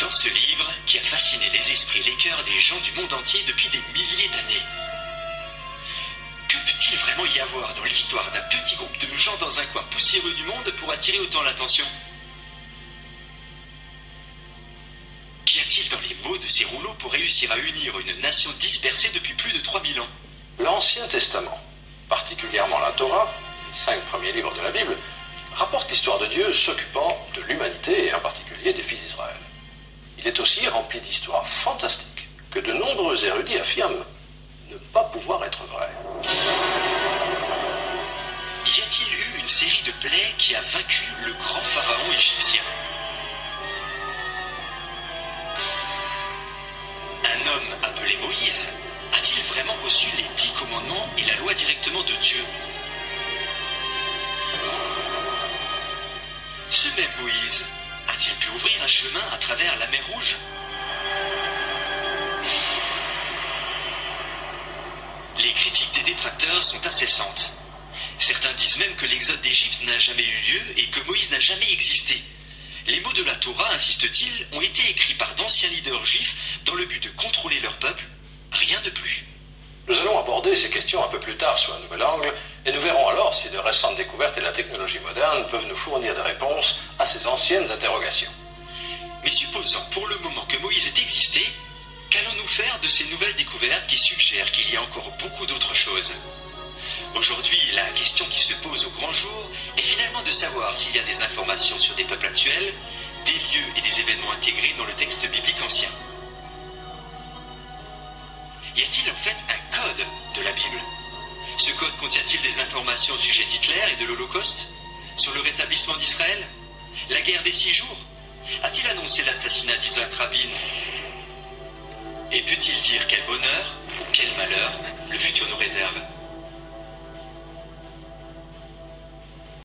Dans ce livre, qui a fasciné les esprits et les cœurs des gens du monde entier depuis des milliers d'années, que peut-il vraiment y avoir dans l'histoire d'un petit groupe de gens dans un coin poussiéreux du monde pour attirer autant l'attention? Qu'y a-t-il dans les mots de ces rouleaux pour réussir à unir une nation dispersée depuis plus de 3000 ans? L'Ancien Testament, particulièrement la Torah, les 5 premiers livres de la Bible, rapporte l'histoire de Dieu s'occupant de l'humanité et en particulier des fils d'Israël. Il est aussi rempli d'histoires fantastiques que de nombreux érudits affirment ne pas pouvoir être vraies. Y a-t-il eu une série de plaies qui a vaincu le grand pharaon égyptien? Un homme appelé Moïse a-t-il vraiment reçu les 10 commandements et la loi directement de Dieu? Ce même Moïse a-t-il pu ouvrir un chemin à travers la mer Rouge? Les critiques des détracteurs sont incessantes. Certains disent même que l'exode d'Égypte n'a jamais eu lieu et que Moïse n'a jamais existé. Les mots de la Torah, insistent-ils, ont été écrits par d'anciens leaders juifs dans le but de contrôler leur peuple, rien de plus. Nous allons aborder ces questions un peu plus tard sous un nouvel angle, et nous verrons alors si de récentes découvertes et la technologie moderne peuvent nous fournir des réponses à ces anciennes interrogations. Mais supposons pour le moment que Moïse ait existé, qu'allons-nous faire de ces nouvelles découvertes qui suggèrent qu'il y a encore beaucoup d'autres choses? Aujourd'hui, la question qui se pose au grand jour est finalement de savoir s'il y a des informations sur des peuples actuels, des lieux et des événements intégrés dans le texte biblique ancien. Y a-t-il en fait un code de la Bible? Ce code contient-il des informations au sujet d'Hitler et de l'Holocauste? Sur le rétablissement d'Israël? La guerre des 6 jours? A-t-il annoncé l'assassinat d'Isaac Rabin? Et peut-il dire quel bonheur ou quel malheur le futur nous réserve?